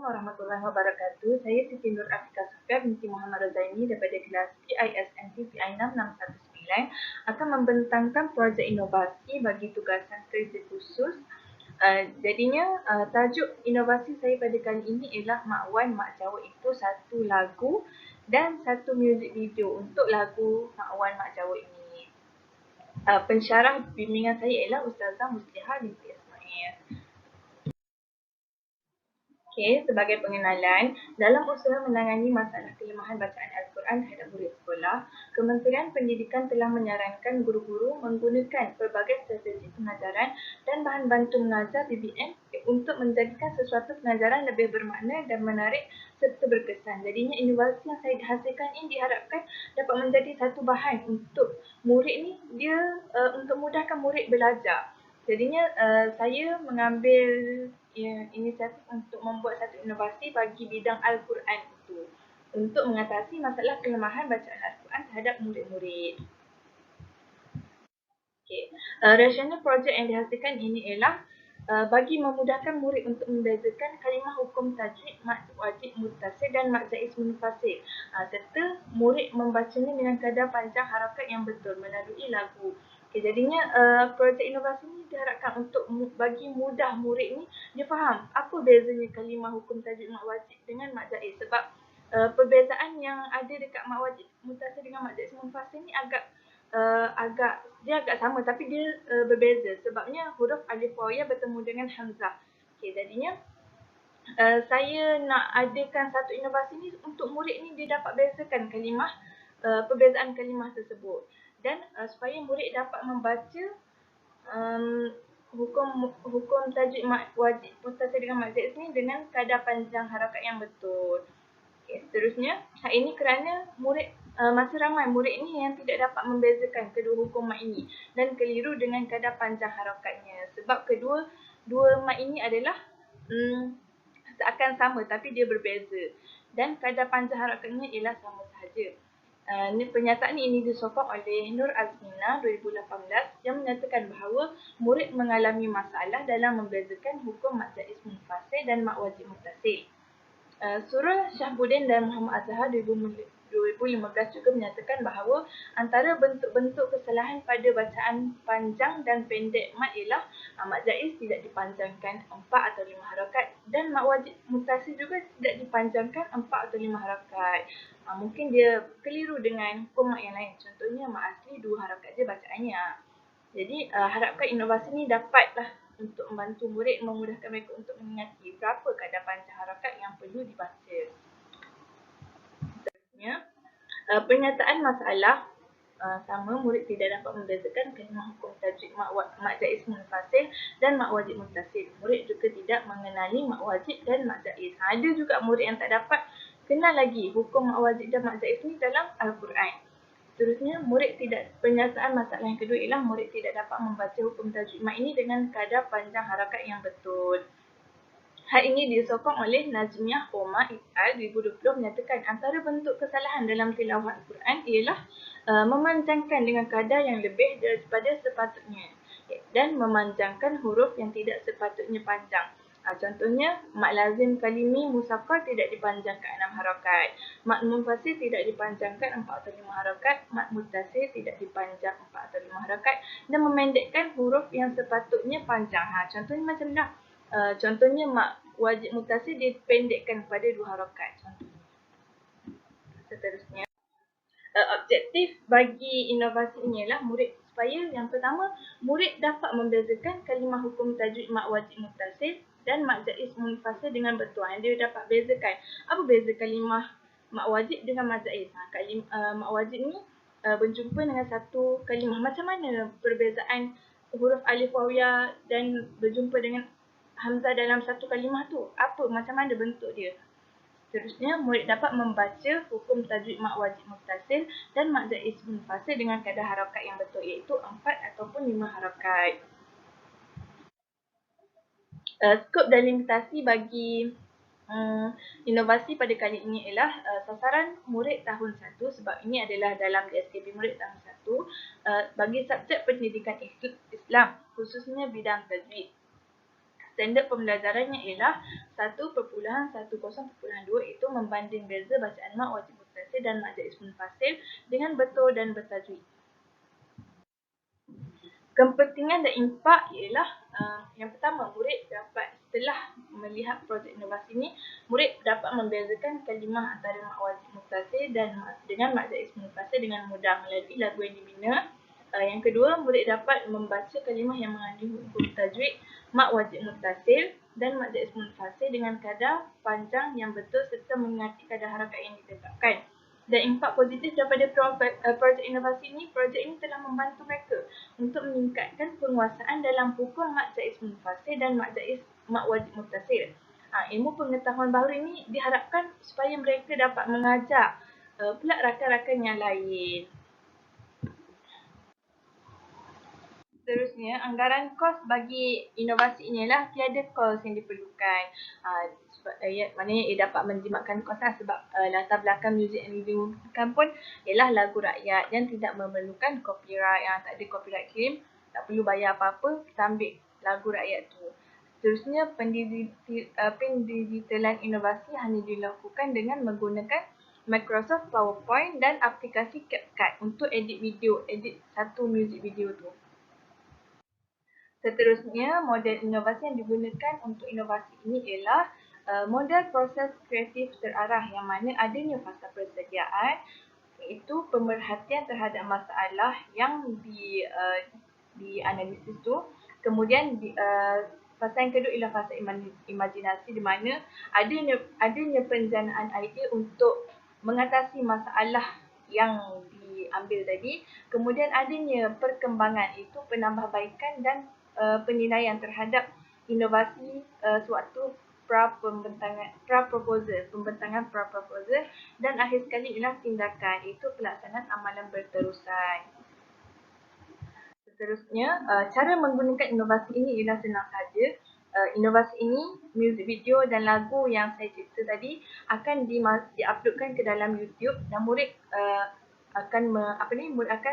warahmatullahi wabarakatuh. Saya Siti Nur Afika Sofia binti Muhammad Razaini daripada kelas PISMT PI 6619 akan membentangkan projek inovasi bagi tugasan kerja khusus. Tajuk inovasi saya pada kali ini ialah Mak Wan Mak Jawa Itu, satu lagu dan satu muzik video untuk lagu Mak Wan Mak Jawa ini. Pensyarah bimbingan saya ialah Ustazah Muslihah binti Ismail. Okey, sebagai pengenalan, dalam usaha menangani masalah kelemahan bacaan Al-Quran terhadap murid sekolah, Kementerian Pendidikan telah menyarankan guru-guru menggunakan pelbagai strategi pengajaran dan bahan bantu mengajar BBM untuk menjadikan sesuatu pengajaran lebih bermakna dan menarik serta berkesan. Jadinya inovasi yang saya hasilkan ini diharapkan dapat menjadi satu bahan untuk murid ni, untuk mudahkan murid belajar. Jadinya saya mengambil inisiatif untuk membuat satu inovasi bagi bidang Al-Quran itu untuk mengatasi masalah kelemahan bacaan Al-Quran terhadap murid-murid. Okay. Rasional projek yang dihasilkan ini ialah bagi memudahkan murid untuk membezakan kalimah hukum tajwid, mad wajib muttasil dan mad jaiz munfasil, serta murid membacanya dengan kadar panjang harakat yang betul melalui lagu. Okay, jadinya projek inovasi ini diharapkan untuk bagi mudah murid ni dia faham apa bezanya kalimah hukum tajwid mad wajib dengan mad jaiz, sebab perbezaan yang ada dekat mad wajib muttasil dengan mad jaiz munfasil ni agak sama, tapi dia berbeza sebabnya huruf alif waw ya bertemu dengan hamzah. Okey, jadinya saya nak adakan satu inovasi ni untuk murid ni dia dapat bezakan kalimah, perbezaan kalimah tersebut, dan supaya murid dapat membaca hukum tajwid mad wajib muttasil dengan mad jaiz ni dengan kadar panjang harakat yang betul. Okay, seterusnya, hal ini kerana masih ramai murid ni yang tidak dapat membezakan kedua hukum mad ini dan keliru dengan kadar panjang harakatnya, sebab dua mad ini adalah seakan sama tapi dia berbeza dan kadar panjang harakatnya ialah sama sahaja. Pernyataan ini disokong oleh Nur Azmina 2018 yang menyatakan bahawa murid mengalami masalah dalam membezakan hukum mad jaiz munfasil dan mad wajib muttasil. Surah Syahbudin dan Muhammad Azhar 2015 juga menyatakan bahawa antara bentuk-bentuk kesalahan pada bacaan panjang dan pendek mad ialah mad jaiz tidak dipanjangkan 4 atau 5 harakat dan mad wajib muttasil juga tidak dipanjangkan 4 atau 5 harakat. Mungkin dia keliru dengan hukum mad yang lain. Contohnya mad asli 2 harakat je bacaannya. Jadi harapkan inovasi ni dapatlah untuk membantu murid, memudahkan mereka untuk mengingati berapa kadar panjang harakat yang perlu dibaca. Seterusnya, pernyataan masalah sama, murid tidak dapat membezakan kalimah hukum tajwid mad jaiz munfasil dan mad wajib muttasil. Murid juga tidak mengenali mad wajib dan mad jaiz. Ada juga murid yang tak dapat kenal lagi hukum mad wajib dan mad jaiz ni dalam Al-Quran. Seterusnya, pernyataan masalah yang kedua ialah murid tidak dapat membaca hukum tajwid mad ini dengan kadar panjang harakat yang betul. Hal ini disokong oleh Najmiah Omar Iqal 2020 menyatakan antara bentuk kesalahan dalam tilawah Al-Quran ialah memanjangkan dengan kadar yang lebih daripada sepatutnya dan memanjangkan huruf yang tidak sepatutnya panjang. Contohnya, mad lazim kalimi musaqqal tidak dipanjangkan 6 harakat, mad munfasil tidak dipanjangkan 4 atau 5 harakat, mad muttasil tidak dipanjang 4 atau 5 harakat dan memendekkan huruf yang sepatutnya panjang. Contohnya macam dah. Contohnya mad wajib muttasil dipendekkan pada 2 harakat. Contohnya. Seterusnya, objektif bagi inovasi ini ialah supaya yang pertama, murid dapat membezakan kalimah hukum tajwid mad wajib muttasil dan mad jaiz munfasil dengan betul. Dia dapat bezakan apa beza kalimah mad wajib dengan mad jaiz. Mad wajib ni berjumpa dengan satu kalimah. Macam mana perbezaan huruf alif waw ya dan berjumpa dengan hamzah dalam satu kalimah tu? Macam mana bentuk dia? Seterusnya, murid dapat membaca hukum tajwid mad wajib muttasil dan mad jaiz munfasil dengan kadar harakat yang betul, iaitu 4 ataupun 5 harakat. Skop dan limitasi bagi inovasi pada kali ini ialah sasaran murid tahun 1, sebab ini adalah dalam DSKP murid tahun 1 bagi subjek pendidikan Islam, khususnya bidang tajwid. standard pembelajarannya ialah 1.10.2 itu membanding beza bacaan mak wajib muttasil dan mak jaiz munfasil dengan betul dan bertajwid. Kepentingan dan impak ialah yang pertama, murid dapat setelah melihat projek inovasi ini, murid dapat membezakan kalimah antara mak wajib muttasil dan dengan mak jaiz munfasil dengan mudah melalui lagu yang dibina. Yang kedua, murid dapat membaca kalimah yang mengandung huruf tajwid mak wajib muttasil dan mak jaiz munfasil dengan kadar panjang yang betul serta mengingati kadar harakat yang ditetapkan. Dan impak positif daripada projek inovasi ini, projek ini telah membantu mereka untuk meningkatkan penguasaan dalam hukum mak jaiz munfasil dan mak wajib muttasil. Ilmu pengetahuan baru ini diharapkan supaya mereka dapat mengajar pula rakan-rakan yang lain. Seterusnya, anggaran kos bagi inovasi ini adalah tiada kos yang diperlukan. Maknanya ia dapat menjimatkan kos sebab latar belakang muzik yang digunakan pun ialah lagu rakyat yang tidak memerlukan copyright, yang tak ada copyright claim, tak perlu bayar apa-apa, kita ambil lagu rakyat tu. Seterusnya, pendigitalan inovasi hanya dilakukan dengan menggunakan Microsoft PowerPoint dan aplikasi CapCut untuk edit satu muzik video tu. Seterusnya, model inovasi yang digunakan untuk inovasi ini ialah model proses kreatif terarah yang mana adanya fasa persediaan, iaitu pemerhatian terhadap masalah yang dianalisis tu. Kemudian fasa yang kedua ialah fasa imajinasi di mana adanya perencanaan idea untuk mengatasi masalah yang diambil tadi. Kemudian adanya perkembangan, iaitu penambahbaikan dan penilaian terhadap inovasi suatu pembentangan pra-proposal dan akhir sekali ialah tindakan, iaitu pelaksanaan amalan berterusan. Seterusnya, cara menggunakan inovasi ini ialah senang saja. Inovasi ini, music video dan lagu yang saya cerita tadi akan diuploadkan ke dalam YouTube dan murid akan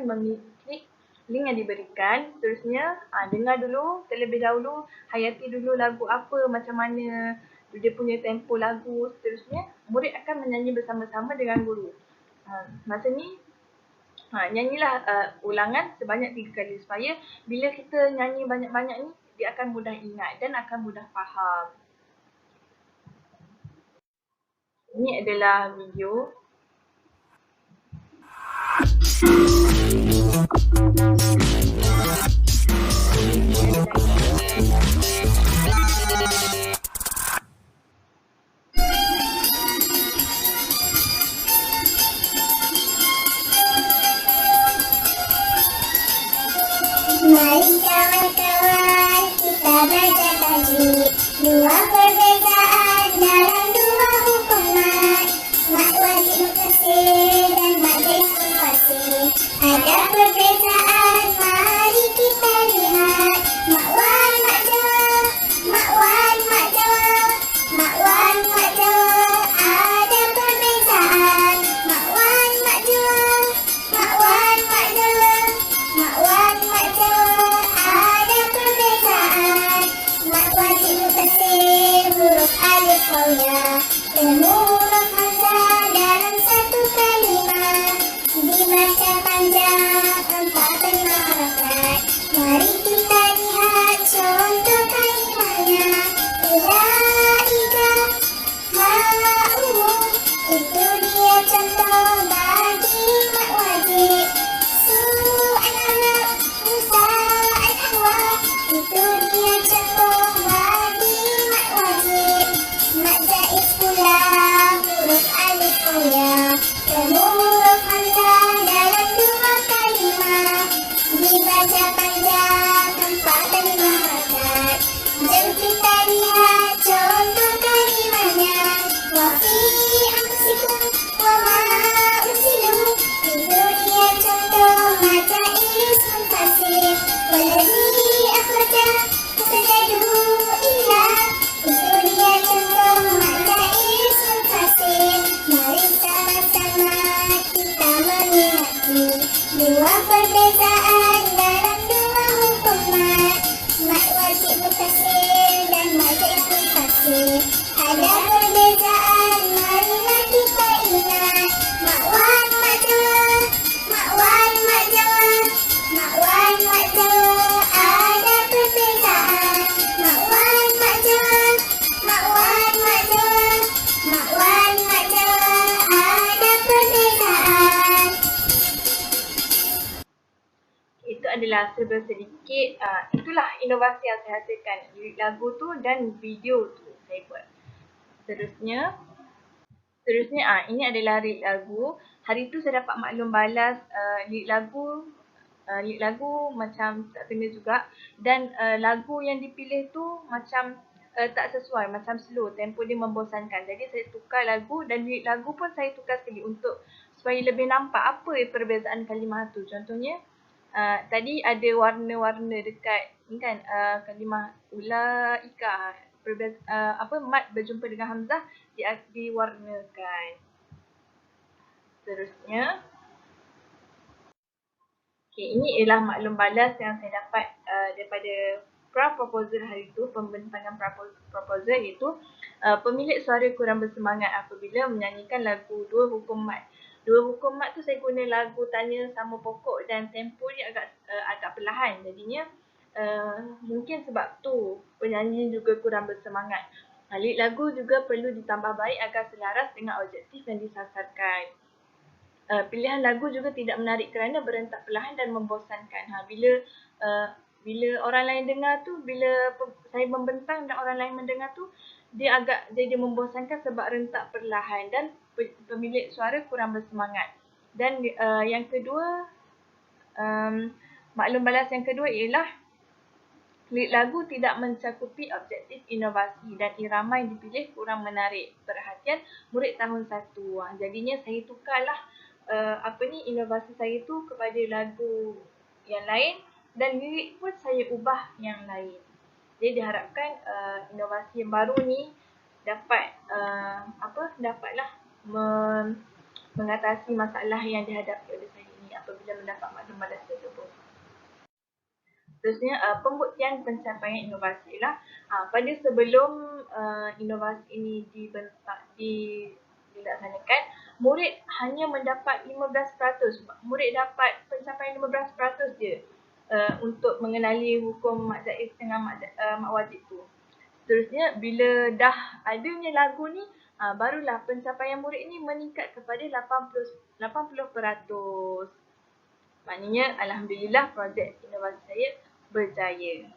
mengklik link yang diberikan. Seterusnya, dengar dulu terlebih dahulu, hayati dulu lagu apa, macam mana dia punya tempo lagu. Seterusnya, murid akan menyanyi bersama-sama dengan guru. Masa ni, nyanyilah ulangan sebanyak 3 kali supaya bila kita nyanyi banyak-banyak ni, dia akan mudah ingat dan akan mudah faham. Ini adalah video. Mari kawan-kawan kita belajar tajwid. Dua perbezaan dalam dua hukum mat, mak wajib muttasil dan mak jaiz munfasil. Ada perbezaan, mari kita lihat. Mak wan, mak jawa, mak wan, mak jawa, mak wan, mak jawa. Ada perbezaan, mak wan, mak jawa, mak wan, mak jawa, mak wan, mak jawa. Ada perbezaan, mak wajib muttasil huruf alif waw ya, temu huruf hamzah dalam satu kalimah, dibaca panjang 4 harakat. Mari kita lihat contoh kalimahnya. Ulaika ha'um, itu dia contoh bagi mak wajib. Su'al-Ahab, Musa-al-Ahwab, itu dia contoh bagi mak wajib. Mak jaiz pula huruf alif waw ya, temu huruf hamzah dalam dua kalimah, dibaca panjang 4 harakat. Jom kita lihat contoh kalimahnya. Wa fi anfusikum wa ma ursilu, itu dia contoh mak jaiz munfasil. Wallazi akhraja fasajadu illa, itu dia contoh mak jaiz munfasil. Mari sama-sama kita mengingati dua perbezaan dalam dua hukum mat, mak wajib muttasil dan perbezaan, marilah kita ingat. Mak Wan, Mak Jawa, Mak Wan, Mak Jawa, Mak Wan, Mak Jawa, ada perbezaan. Mak Wan, Mak Jawa, Mak Wan, Mak Jawa, Mak Wan, Mak Jawa, ada perbezaan. Itu adalah sedikit, itulah inovasi yang saya hasilkan. Lirik lagu tu dan video tu saya buat. Seterusnya, ini adalah lirik lagu. Hari tu saya dapat maklum balas lirik lagu macam tak kena juga. Dan lagu yang dipilih tu macam tak sesuai, macam slow, tempo dia membosankan. Jadi saya tukar lagu dan lirik lagu pun saya tukar sekali untuk supaya lebih nampak apa perbezaan kalimah tu. Contohnya, tadi ada warna-warna dekat ni kan, kalimah ulaika, mat berjumpa dengan hamzah diwarnakan. Seterusnya, ini ialah maklum balas yang saya dapat daripada pra-proposal hari itu, pembentangan proposal iaitu pemilik suara kurang bersemangat apabila menyanyikan lagu Dua Hukum Mat. Dua Hukum Mat tu saya guna lagu Tanya Sama Pokok dan tempo dia agak perlahan. Jadinya mungkin sebab tu penyanyi juga kurang bersemangat. Lirik lagu juga perlu ditambah baik agar selaras dengan objektif yang disasarkan. Pilihan lagu juga tidak menarik kerana berentak perlahan dan membosankan. Bila orang lain dengar tu, bila saya membentang dan orang lain mendengar tu, dia agak jadi membosankan sebab rentak perlahan dan pemilik suara kurang bersemangat. Dan yang kedua, maklum balas yang kedua ialah lirik lagu tidak mencakupi objektif inovasi dan irama yang dipilih kurang menarik perhatian murid tahun 1. Jadinya saya tukarlah inovasi saya tu kepada lagu yang lain dan lirik pun saya ubah yang lain. Jadi diharapkan inovasi yang baru ni dapatlah mengatasi masalah yang dihadapi oleh saya ni apabila mendapat maklum balas tersebut. Seterusnya, pembuktian pencapaian inovasi lah. Pada sebelum inovasi ini dilaksanakan, murid hanya mendapat 15%. Murid dapat pencapaian 15% je untuk mengenali hukum mak zaiz dengan mak wajib tu. Seterusnya, bila dah adanya lagu ni, barulah pencapaian murid ni meningkat kepada 80%. Maknanya, alhamdulillah projek inovasi saya berjaya.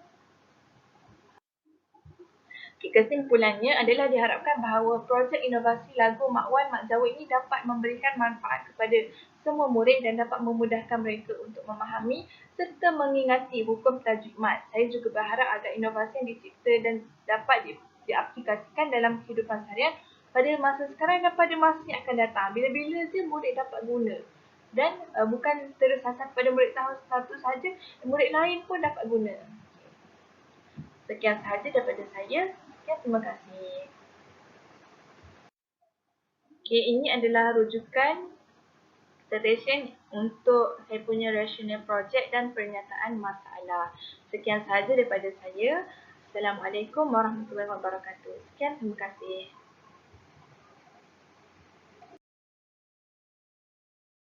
Kesimpulannya adalah diharapkan bahawa projek inovasi lagu Mak Wan, Mak Jawa ini dapat memberikan manfaat kepada semua murid dan dapat memudahkan mereka untuk memahami serta mengingati hukum tajwid mat. Saya juga berharap agar inovasi yang dicipta dan dapat diaplikasikan dalam kehidupan seharian pada masa sekarang dan pada masa yang akan datang. Bila-bila je murid dapat guna. Dan bukan tersasar pada murid tahun 1 sahaja, murid lain pun dapat guna. Sekian sahaja daripada saya. Terima kasih. Ini adalah rujukan citation untuk saya punya rational project dan pernyataan masalah. Sekian sahaja daripada saya. Assalamualaikum warahmatullahi wabarakatuh. Sekian, terima kasih.